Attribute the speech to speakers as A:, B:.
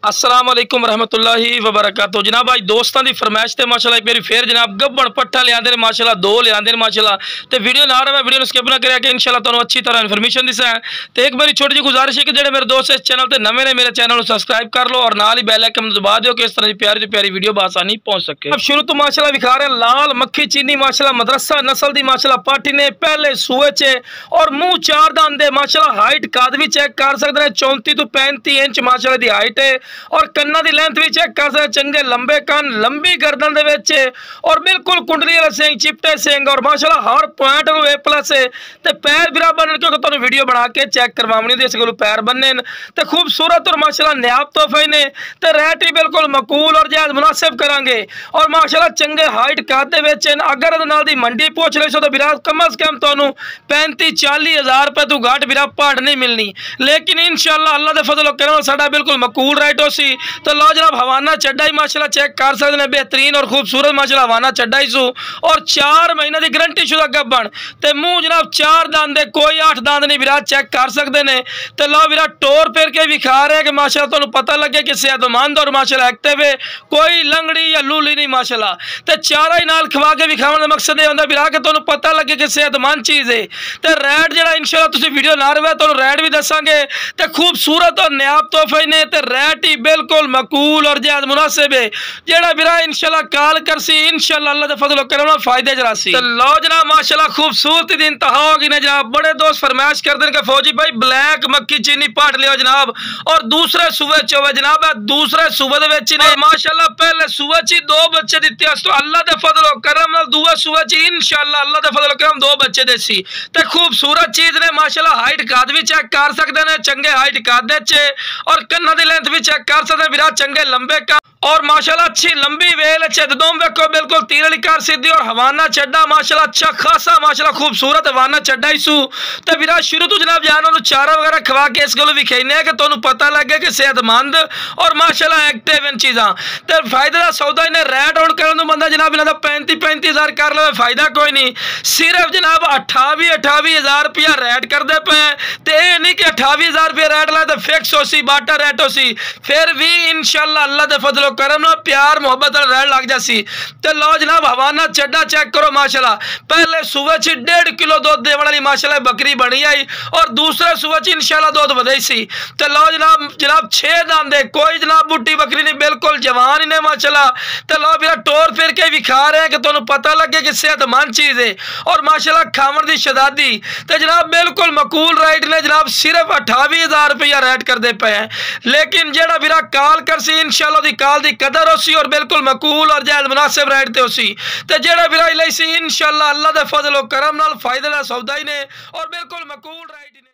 A: अस्सलाम वालेकुम रहमतुल्लाहि व बरकातहू। जनाब आज दोस्तों की फरमाइश से माशाल्लाह एक बार फिर जनाब गब्बन पट्ठा लियादे ने माशाल्लाह, दो लियादे ने माशाल्लाह। तो वीडियो ना रहा वीडियो स्किप ना करें कि इंशाल्लाह तुहानू अच्छी तरह इन्फॉर्मेशन दिसा है। तो एक बार छोटी जी गुजारिश है कि जो मेरे दोस्त इस चैनल पर नवे ने मेरे चैनल को सब्सक्राइब कर लो और नाल ही बेल आइकन दबा दो कि इस तरह की प्यारी प्यारी वीडियो बआसानी पहुंच सके। अब शुरू तो माशाल्लाह दिखा रहे हैं लाल मक्खी चीनी माशाल्लाह मदरसा नस्ल की माशाल्लाह पाठी ने पहले सूए च और मुंह चार दांत दे माशाल्लाह। हाइट कद भी चेक कर सकते हैं 34 तो 35 इंच माशाल्लाह की हाइट है और कन्ना की लेंथ भी चेक कर सकते, चंगे लंबे कन लंबी गर्दन दे विच और बिल्कुल कुंडली वाले सिंह चिपटे सिंह और माशाल्लाह हर पॉइंट ए प्लस है। ते पैर बिरा बनने क्योंकि तुहानू वीडियो बना के चेक करवावनी होंदी, इस कोल पैर बनने ते खूबसूरत और माशाल्लाह नायाब तोहफे ने ते रेट ही बिल्कुल मकूल और जायज मुनासिब करांगे और माशाल्लाह चंगे हाइट कद दे विच। अगर नाल दी मंडी पहुंच रही सो तो बिरा कम अज कम तुहानू 35-40 हज़ार रुपए तो घट बिरा पहाड़ नहीं मिलनी, लेकिन इंशाल्लाह अल्लाह दे फजल करम साडा बिल्कुल मकूल रेट हो सी। तो लो जनाब हवाना चड्डा ही माशाल्लाह चेक कर सकते हैं, बेहतरीन और खूबसूरत माशाल्लाह हवाना चड्डा ही सू और 4 महीने की गारंटी शुदा गब्बन ते मुंह जनाब 4 दांत दे, कोई 8 दांत नहीं बिरा चेक कर सकते हैं। तो लो बिरा टोर फिर के विखा रहे कि माशाल्लाह तुहानू पता लगे कि सेहतमंद और माशाल्लाह एक्टिव है, कोई लंगड़ी या लूली नहीं माशाल्लाह। तो चारा ही नाल खवा के विखाने का मकसद यह होंदा बिरा कि तुहानू पता लगे कि सेहतमंद चीज़ है। तो रेट जरा इंशाल्लाह तुसीं वीडियो ना रहे तो रेट भी दसांगे तो खूबसूरत और नायाब तोहफे ने ते रेट ही बिल्कुल मकूल और जायज मुनासिब है। जेड़ा बिरा इंशाल्लाह कॉल करसी इंशाल्लाह अल्लाह दे फजल करम नाल फायदे जरासी। तो लो जनाब माशाल्लाह खूबसूरती दी इंतहा होगी ना जनाब। बड़े दोस्त फरमाइश कर दें कि फौजी भाई ब्लैक मक्खी चीनी पाट लियो जनाब और दूसरे सूबे च होवे जनाब, दूसरे सूबे दे विच ने माशाल्लाह पहले सूबे च 2 बच्चे दिते तो अल्लाह दे फजल करम नाल दूसरे सूबे च इंशाल्लाह अल्लाह दे फजल करम 2 बच्चे देसी ते खूबसूरत चीज ने माशाल्लाह। हाइट कद भी चेक कर सकते हैं, चंगे हाइट कद और कन्ना की लेंथ भी चेक कर सकते हैं बिरा चंगे लंबे का और माशाल्लाह अच्छी लंबी वेल चदोम वेखो बिल्कुल तीर वाली कार सीधी और हवाना चड्डा माशाल्लाह अच्छा खासा माशाल्लाह खूबसूरत हवाना चड्डा ही सू। तो बिरा शुरू तो जनाब जाना चारा वगैरह खवा के इस गलो विखेने कि तुहानू पता लगे कि सेहतमंद और माशाल्लाह एक्टिव इन चीज़ा। तो फायदे का सौदा इन्हें रेट आउट करने बंदा जनाब इन्हों 35-35 हज़ार कर लो, फायदा कोई नहीं। सिर्फ जनाब 28 हज़ार रुपया रेट करते पे तो यह नहीं कि 28 हज़ार रुपया रेट लाए तो फिक्स हो सी बाटा रेट हो सी, फिर भी इंशाल्लाह अल्लाह दे फजलो करम ना प्यार मोहब्बत रेट लग जासी। तो लो जनाब हवाना चड्डा चेक करो माशाल्लाह। पहले सुबह च 1.5 किलो दूध देने वाली माशाल्लाह बकरी बनी आई और दूसरे सुबह च इंशाल्लाह दूध वधाई सी। तो लो जनाब 6 दांत दे, कोई जनाब बुढ़ी बकरी नहीं, बिल्कुल जवान ही ने माशाल्लाह। तो लो फिर टोर फिर के विखा रहे हैं कि तुहानू पता लगे कि सेहतमंद चीज़ है और माशाल्लाह खावन की शदादी। तो जनाब बिल्कुल मकूल रेट ने जनाब सिर्फ 28 हज़ार रुपया रेट करते पे हैं, लेकिन जेड़ा बिरा कॉल कर सी इंशाल्लाह दी कॉल दी कदर हो सी और बिल्कुल मकूल और जायज मुनासिब रेट ते हो सी। तो जेड़ा बिरा लई सी इंशाल्लाह अल्लाह दे फजल करम नाल फायदे दा सौदा ही ने और बिल्कुल मकूल रेट